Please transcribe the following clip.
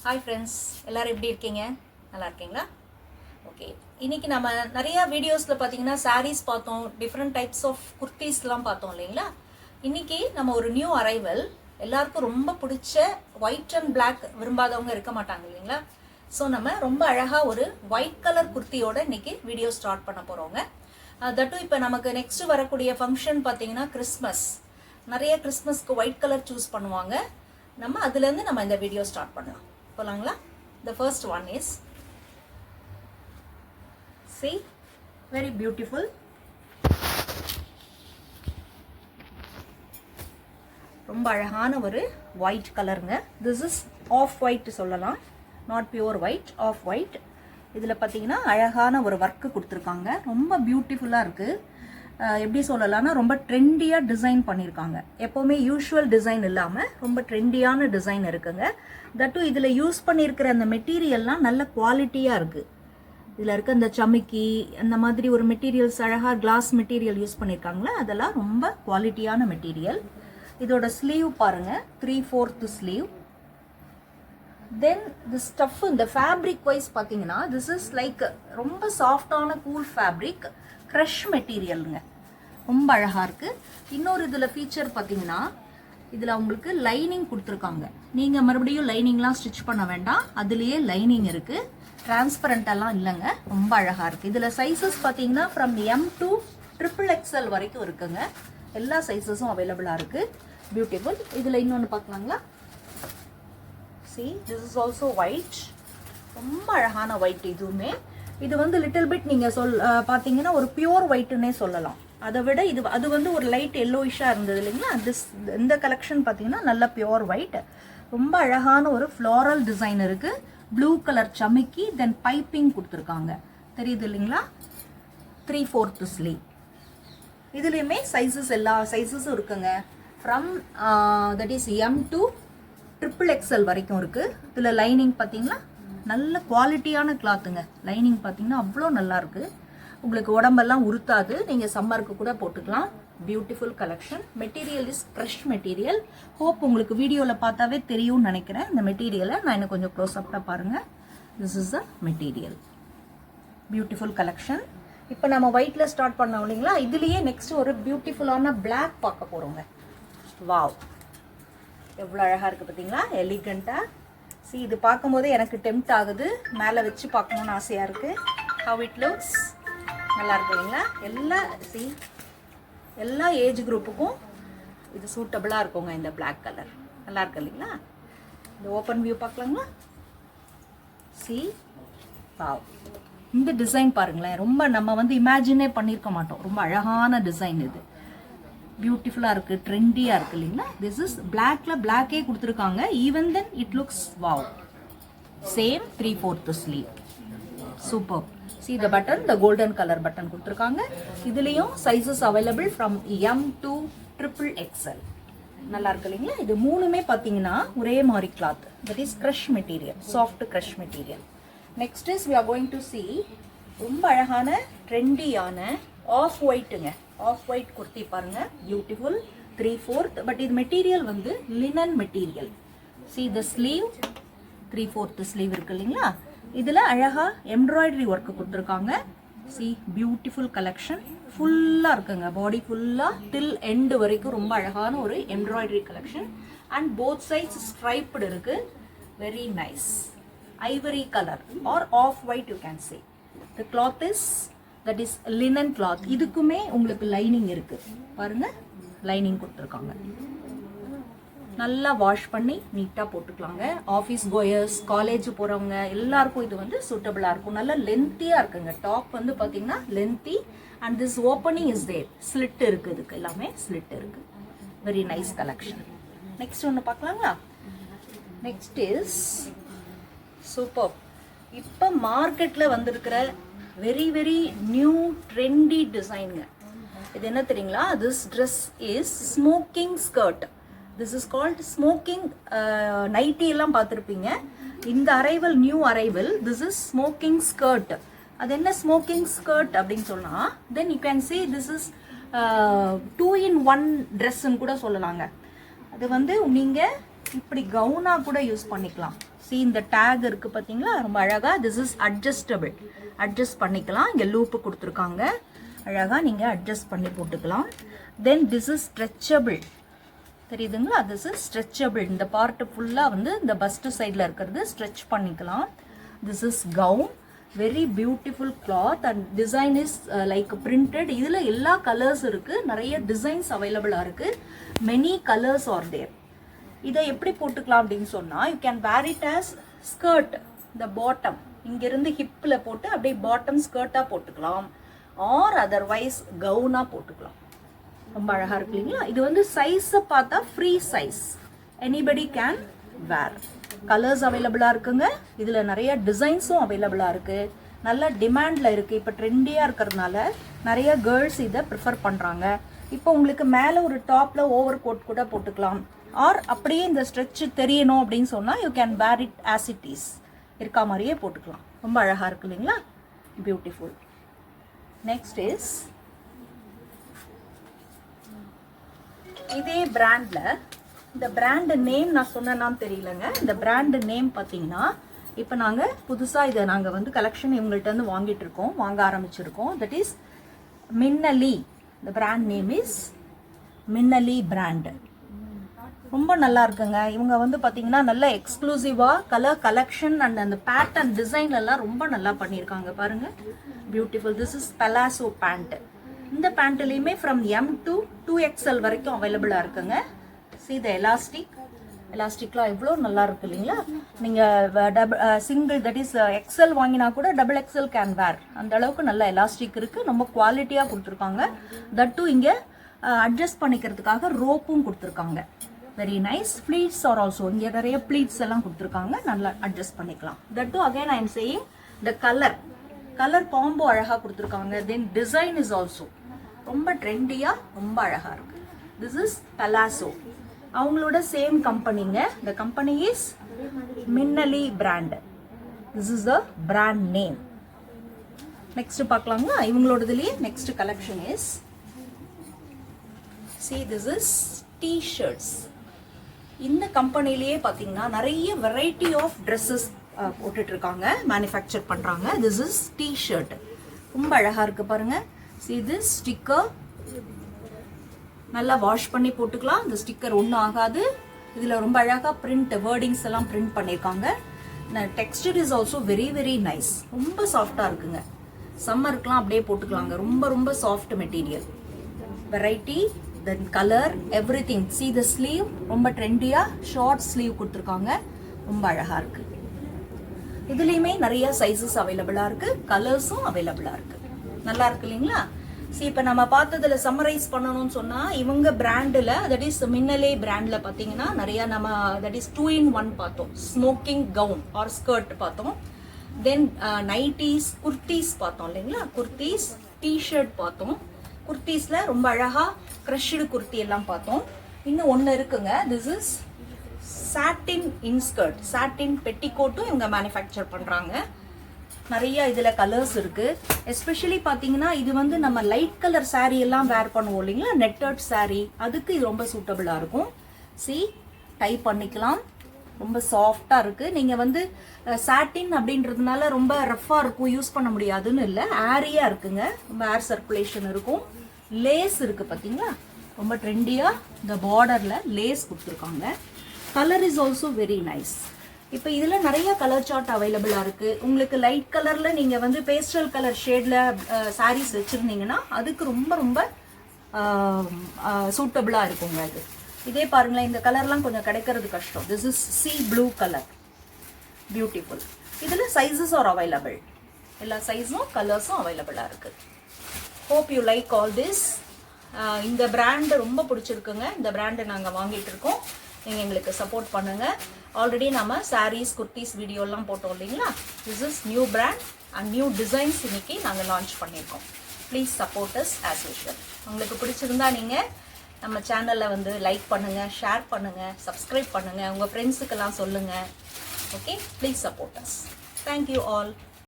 Hi friends, எல்லாரும் எப்படி இருக்கீங்க? நல்லா இருக்கீங்களா? ஓகே. இன்னைக்கு நம்ம நிறைய வீடியோஸ்ல பாத்தீங்கன்னா sarees பார்த்தோம், different types of kurtisலாம் பார்த்தோம் இல்லைங்களா? இன்னைக்கு நம்ம ஒரு நியூ அரைவல், எல்லாருக்கும் ரொம்ப பிடிச்ச white and black விரும்பாதவங்க இருக்க மாட்டாங்க இல்லைங்களா? ஸோ நம்ம ரொம்ப அழகா ஒரு white color குர்த்தியோட இன்னைக்கு வீடியோ ஸ்டார்ட் பண்ண போறோங்க. தட்டும் இப்போ நமக்கு நெக்ஸ்ட் வரக்கூடிய ஃபங்க்ஷன் பார்த்தீங்கன்னா கிறிஸ்மஸ். நிறைய கிறிஸ்மஸ்க்கு ஒயிட் கலர் சூஸ் பண்ணுவாங்க. நம்ம அதுலேருந்து நம்ம இந்த வீடியோ ஸ்டார்ட் பண்ணலாம். போலாங்களா? The first one is, see, very beautiful. ரொம்ப அழகான ஒரு white கலருங்க. This is off white சொல்லலாம், not pure white, off white. இதில் பார்த்தீங்கன்னா அழகான ஒரு ஒர்க்கு கொடுத்துருக்காங்க. ரொம்ப பியூட்டிஃபுல்லாக இருக்குது. எப்படி சொல்லலாம்னா ரொம்ப ட்ரெண்டியாக டிசைன் பண்ணியிருக்காங்க. எப்போவுமே யூஷுவல் டிசைன் இல்லாமல் ரொம்ப ட்ரெண்டியான டிசைன் இருக்குங்க. தட்டும் இதில் யூஸ் பண்ணியிருக்கிற அந்த மெட்டீரியல்லாம் நல்ல குவாலிட்டியாக இருக்குது. இதில் இருக்க இந்த சமிக்கி அந்த மாதிரி ஒரு மெட்டீரியல்ஸ் அழகாக கிளாஸ் மெட்டீரியல் யூஸ் பண்ணியிருக்காங்களே, அதெல்லாம் ரொம்ப குவாலிட்டியான மெட்டீரியல். இதோட ஸ்லீவ் பாருங்கள், 3/4 ஸ்லீவ். தென் தி ஸ்டஃப், இந்த ஃபேப்ரிக் வைஸ் பார்த்தீங்கன்னா திஸ் இஸ் லைக் ரொம்ப சாஃப்டான கூல் ஃபேப்ரிக், க்ரஷ் மெட்டீரியலுங்க. ரொம்ப அழகாக இருக்குது. இன்னொரு இதில் ஃபீச்சர் பார்த்தீங்கன்னா இதில் உங்களுக்கு லைனிங் கொடுத்துருக்காங்க. நீங்கள் மறுபடியும் லைனிங்லாம் ஸ்டிச் பண்ண வேண்டாம், அதுலேயே லைனிங் இருக்குது. டிரான்ஸ்பரண்டெல்லாம் இல்லைங்க, ரொம்ப அழகாக இருக்குது. இதில் சைஸஸ் பார்த்தீங்கன்னா ஃப்ரம் M to XXL வரைக்கும் இருக்குங்க. எல்லா சைஸஸும் அவைலபிளாக இருக்குது. பியூட்டிஃபுல். இதில் இன்னொன்று பார்க்கலாங்களா? See, this is also white. ரொம்ப அழகான ஒயிட். இதுவுமே இது வந்து லிட்டில் பிட் நீங்கள் பார்த்தீங்கன்னா ஒரு பியூர் ஒயிட்டுன்னே சொல்லலாம். அதை விட அது வந்து ஒரு லைட் எல்லோயிஷாக இருந்தது இல்லைங்களா? இந்த கலெக்ஷன் பார்த்தீங்கன்னா நல்ல பியூர் ஒயிட். ரொம்ப அழகான ஒரு ஃப்ளாரல் டிசைன் இருக்குது. ப்ளூ கலர் சமிக்கி, தென் பைப்பிங் கொடுத்துருக்காங்க. தெரியுது இல்லைங்களா? 3/4 ஸ்லீவ். இதுலேயுமே சைஸஸ் எல்லா சைஸஸும் இருக்குங்க. From that is M to XXL வரைக்கும் இருக்குது. இதில் லைனிங் பார்த்தீங்களா நல்ல குவாலிட்டியான கிளாத்துங்க. லைனிங் பார்த்தீங்கன்னா அவ்வளோ நல்லா இருக்குது. உங்களுக்கு உடம்பெல்லாம் உறுத்தாது, நீங்கள் சம்மருக்கு கூட போட்டுக்கலாம். Beautiful collection. Material is crush material. Hope உங்களுக்கு வீடியோவில் பார்த்தாவே தெரியும்னு நினைக்கிறேன். இந்த மெட்டீரியலை நான் இன்னும் கொஞ்சம் க்ளோஸ்அப்பாக பாருங்கள். This is the material. Beautiful collection. இப்போ நம்ம ஒயிட்டில் ஸ்டார்ட் பண்ணோம் இல்லைங்களா? இதுலேயே நெக்ஸ்ட் ஒரு பியூட்டிஃபுல்லான பிளாக் பார்க்க போகிறோங்க. வாவ், எவ்வளோ அழகாக இருக்குது பார்த்தீங்களா? எலிகண்ட்டாக. சி, இது பார்க்கும்போதே எனக்கு டெம்ப்ட் ஆகுது, மேலே வச்சு பார்க்கணுன்னு ஆசையாக இருக்குது. How it looks. நல்லா இருக்கு இல்லைங்களா? எல்லா ஏஜ் குரூப்புக்கும் இது சூட்டபிளாக இருக்குங்க. இந்த பிளாக் கலர் நல்லா இருக்கு இல்லைங்களா? இந்த ஓப்பன் வியூ பார்க்கலாங்களா? சி, வாவ். இந்த டிசைன் பாருங்களேன், ரொம்ப நம்ம வந்து இமேஜினே பண்ணியிருக்க மாட்டோம். ரொம்ப அழகான டிசைன் இது. பியூட்டிஃபுல்லாக இருக்குது, ட்ரெண்டியாக இருக்குது இல்லைங்களா? திஸ் இஸ் பிளாக்ல பிளாக்கே கொடுத்துருக்காங்க. Even then it looks wow. Same 3/4 sleeve. Super. See the button, the golden color button கொடுத்துருக்காங்க. இதுலேயும் sizes available from M to XXL. நல்லா இருக்கு இல்லைங்களா? இது மூணுமே பார்த்தீங்கன்னா ஒரே மாதிரி cloth. That is crush material, soft crush material. Next is we are going to see ரொம்ப அழகான ட்ரெண்டியான ஆஃப் ஒயிட்டுங்க. ஆஃப் ஒயிட் குர்த்தி பாருங்க, பியூட்டிஃபுல். 3/4. பட் இது மெட்டீரியல் வந்து linen material. See the sleeve, 3/4 sleeve இருக்கு இல்லைங்களா? இதில் அழகாக எம்ப்ராய்டரி ஒர்க்கு கொடுத்துருக்காங்க. C, beautiful collection. ஃபுல்லாக இருக்குங்க, பாடி ஃபுல்லாக டில் எண்டு வரைக்கும் ரொம்ப அழகான ஒரு embroidery collection. And both sides striped இருக்குது. Very nice. Ivory colour or off white you can say. The cloth is that is linen cloth. இதுக்குமே உங்களுக்கு லைனிங் இருக்குது பாருங்கள், லைனிங் கொடுத்துருக்காங்க. நல்லா வாஷ் பண்ணி நீட்டாக போட்டுக்கலாங்க. ஆஃபீஸ் கோயர்ஸ், காலேஜ் போகிறவங்க எல்லாருக்கும் இது வந்து சூட்டபிளாக இருக்கும். நல்லா லென்த்தியாக இருக்குங்க. டாப் வந்து பார்த்தீங்கன்னா lengthy. And this opening is there. Slit இருக்குது, இதுக்கு எல்லாமே ஸ்லிட் இருக்குது. Very nice collection. நெக்ஸ்ட் ஒன்று பார்க்கலாங்களா? Next is super. இப்போ மார்க்கெட்டில் வந்திருக்கிற வெரி வெரி நியூ ட்ரெண்டி டிசைனுங்க. இது என்ன தெரியுங்களா? This dress is smocking skirt. This is called smocking nighty. எல்லாம் பார்த்துருப்பீங்க. இந்த arrival, new arrival, this is smocking skirt. அது என்ன ஸ்மோக்கிங் ஸ்கர்ட் அப்படின்னு சொன்னால், then you can say this is 2-in-1 ட்ரெஸ்ன்னு கூட சொல்லலாங்க. அது வந்து நீங்கள் இப்படி கவுனாக கூட யூஸ் பண்ணிக்கலாம். see இந்த டேக் இருக்கு பார்த்தீங்களா, ரொம்ப அழகாக. திஸ் இஸ் அட்ஜஸ்டபிள், அட்ஜஸ்ட் பண்ணிக்கலாம். இங்கே லூப்பு கொடுத்துருக்காங்க, அழகாக நீங்கள் அட்ஜஸ்ட் பண்ணி போட்டுக்கலாம். தென் திஸ் இஸ் ஸ்ட்ரெச்சபிள், தெரியுதுங்களா, திஸ் இஸ் ஸ்ட்ரெச்சபிள். இந்த பார்ட்டு ஃபுல்லாக வந்து இந்த பஸ்ட் சைடில் இருக்கிறது ஸ்ட்ரெச் பண்ணிக்கலாம். This is gown, very beautiful cloth and design is like printed. இதில் எல்லா கலர்ஸ் இருக்குது, நிறைய டிசைன்ஸ் அவைலபிளாக இருக்குது. Many colours are there. இதை எப்படி போட்டுக்கலாம் அப்படின்னு சொன்னால், you can wear it as skirt. இந்த பாட்டம் இங்கேருந்து ஹிப்பில் போட்டு அப்படியே பாட்டம் ஸ்கர்ட்டாக போட்டுக்கலாம், ஆர் அதர்வைஸ் கவுனாக போட்டுக்கலாம். ரொம்ப அழகாக இருக்கு இல்லைங்களா. இது வந்து சைஸை பார்த்தா free size, anybody can wear. Colours அவைலபிளாக இருக்குங்க. இதில் நிறைய டிசைன்ஸும் அவைலபிளாக இருக்குது. நல்ல டிமாண்டில் இருக்குது. இப்போ ட்ரெண்டியாக இருக்கிறதுனால நிறைய கேர்ள்ஸ் இதை ப்ரிஃபர் பண்ணுறாங்க. இப்போ உங்களுக்கு மேலே ஒரு டாப்பில் ஓவர் கோட் கூட போட்டுக்கலாம், ஆர் அப்படியே இந்த ஸ்ட்ரெச் தெரியணும் அப்படின்னு சொன்னால் you can wear it as it is, இருக்கா மாதிரியே போட்டுக்கலாம். ரொம்ப அழகாக இருக்கு இல்லைங்களா, பியூட்டிஃபுல். நெக்ஸ்ட் இஸ் இதே பிராண்டில், இந்த பிராண்டு நேம் நான் சொன்னேன்னான்னு தெரியலங்க. இந்த பிராண்டு நேம் பார்த்தீங்கன்னா, இப்போ நாங்கள் புதுசாக இதை நாங்கள் வந்து கலெக்ஷன் இவங்கள்ட்ட வந்து வாங்கிட்டு இருக்கோம், வாங்க ஆரம்பிச்சிருக்கோம். That is Minnali. இந்த brand name is Minnali brand. ரொம்ப நல்லா இருக்குங்க. இவங்க வந்து பார்த்தீங்கன்னா நல்ல எக்ஸ்க்ளூசிவாக கலர் கலெக்ஷன் அண்ட் அந்த பேட்டர்ன் டிசைன் எல்லாம் ரொம்ப நல்லா பண்ணியிருக்காங்க பாருங்கள், beautiful. This is palazzo pant. இந்த பேண்ட்லேயுமே ஃப்ரம் M to 2XL வரைக்கும் அவைலபிளாக இருக்குங்க. see the எலாஸ்டிக்லாம் எவ்வளோ நல்லா இருக்கு இல்லைங்களா. நீங்கள் சிங்கிள் தட் இஸ் XL வாங்கினா கூட XXL கேன் வேர், அந்த அளவுக்கு நல்ல எலாஸ்டிக் இருக்குது. ரொம்ப குவாலிட்டியாக கொடுத்துருக்காங்க. தட்டு இங்கே அட்ஜஸ்ட் பண்ணிக்கிறதுக்காக ரோப்பும் கொடுத்துருக்காங்க. Very nice. Pleats are also, இங்கே நிறைய ப்ளீட்ஸ் எல்லாம் கொடுத்துருக்காங்க, நல்லா அட்ஜஸ்ட் பண்ணிக்கலாம். தட்டு again I am saying the colour combo அழகாக கொடுத்துருக்காங்க. தென் டிசைன் இஸ் ஆல்சோ ரொம்ப ட்ரெண்டியாக ரொம்ப அழகாக இருக்குது. திஸ் இஸ் பலாசோ, அவங்களோட சேம் கம்பெனிங்க. The company is Minnali brand. This is the brand name. Next பார்க்கலாங்களா. இவங்களோடதுலேயே next collection is, see this is t-shirts. இந்த கம்பெனிலேயே பார்த்தீங்கன்னா நிறைய வெரைட்டி ஆஃப் ட்ரெஸ்ஸஸ் போட்டுட்டு இருக்காங்க, மேனுஃபேக்சர் பண்ணுறாங்க. திஸ் இஸ் t-shirt, ரொம்ப அழகாக இருக்குது பாருங்கள். see this sticker, நல்லா வாஷ் பண்ணி போட்டுக்கலாம். இந்த ஸ்டிக்கர் ஒன்றும் ஆகாது. இதில் ரொம்ப அழகாக பிரிண்ட் வேர்டிங்ஸ் எல்லாம் பிரிண்ட் பண்ணியிருக்காங்க. Dexter is also very very nice, ரொம்ப சாஃப்டாக இருக்குங்க. சம்மருக்குலாம் அப்படியே போட்டுக்கலாங்க. ரொம்ப ரொம்ப soft material. Variety, then colour, every thing. See the sleeve, ரொம்ப ட்ரெண்டியாக ஷார்ட் ஸ்லீவ் கொடுத்துருக்காங்க, ரொம்ப அழகாக இருக்குது. இதுலேயுமே நிறைய சைஸஸ் அவைலபிளாக இருக்குது, கலர்ஸும் அவைலபிளாக இருக்குது. நல்லா இருக்கு இல்லைங்களா. சி இப்போ நம்ம பார்த்ததில் சம்மரைஸ் பண்ணணும்னு சொன்னால், இவங்க பிராண்டில் தட் இஸ் மின்னலே பிராண்டில் பார்த்தீங்கன்னா நிறையா நம்ம தட் இஸ் 2-in-1 பார்த்தோம். ஸ்மோக்கிங் கவுன் ஆர் ஸ்கர்ட் பார்த்தோம். தென் நைட்டிஸ், குர்த்திஸ் பார்த்தோம் இல்லைங்களா. குர்த்திஸ், டிஷர்ட் பார்த்தோம். குர்த்திஸில் ரொம்ப அழகாக க்ரஷ்டு குர்த்தி எல்லாம் பார்த்தோம். இன்னும் ஒன்று இருக்குங்க, திஸ் இஸ் சாட்டின் இன்ஸ்கர்ட், சாட்டின் பெட்டிகோட்டும் இவங்க மேனுஃபேக்சர் பண்ணுறாங்க. நிறைய இதில் கலர்ஸ் இருக்குது. எஸ்பெஷலி பார்த்தீங்கன்னா இது வந்து நம்ம லைட் கலர் சாரீ எல்லாம் வேர் பண்ணுவோம் இல்லைங்களா, நெட்டட் சாரீ, அதுக்கு இது ரொம்ப சூட்டபிளாக இருக்கும். சி டை பண்ணிக்கலாம், ரொம்ப சாஃப்டாக இருக்குது. நீங்கள் வந்து சாட்டின் அப்படின்றதுனால ரொம்ப ரஃப்பாக இருக்கும், யூஸ் பண்ண முடியாதுன்னு இல்லை, ஏரியாக இருக்குங்க, ரொம்ப ஏர் சர்க்குலேஷன் இருக்கும். லேஸ் இருக்குது பார்த்தீங்களா, ரொம்ப ட்ரெண்டியாக இந்த பார்டரில் லேஸ் கொடுத்துருக்காங்க. Colour is also very nice. இப்போ இதில் நிறைய கலர் சார்ட் அவைலபிளாக இருக்குது. உங்களுக்கு லைட் கலரில் நீங்கள் வந்து பேஸ்டல் கலர் ஷேடில் சாரீஸ் வச்சுருந்தீங்கன்னா அதுக்கு ரொம்ப ரொம்ப சூட்டபிளாக இருக்குங்க அது. இதே பாருங்களேன், இந்த கலர்லாம் கொஞ்சம் கிடைக்கிறது கஷ்டம். This is C blue colour, beautiful. இதில் சைஸஸ் ஆர் அவைலபிள், எல்லா சைஸும் கலர்ஸும் அவைலபிளாக இருக்குது. Hope you like all this. இந்த பிராண்டு ரொம்ப பிடிச்சிருக்குங்க. இந்த பிராண்டை நாங்கள் வாங்கிட்டு இருக்கோம், நீங்கள் எங்களுக்கு சப்போர்ட் பண்ணுங்கள். ஆல்ரெடி நம்ம சாரீஸ், குர்த்திஸ் வீடியோலாம் போட்டோம் இல்லைங்களா. This is new brand and new designs இன்னைக்கு நாங்கள் லான்ச் பண்ணியிருக்கோம். Please support us as usual. உங்களுக்கு பிடிச்சிருந்தா நீங்கள் நம்ம சேனலை வந்து லைக் பண்ணுங்கள், ஷேர் பண்ணுங்கள், சப்ஸ்கிரைப் பண்ணுங்கள், உங்கள் ஃப்ரெண்ட்ஸுக்கெல்லாம் சொல்லுங்கள். Okay, please support us. Thank you all.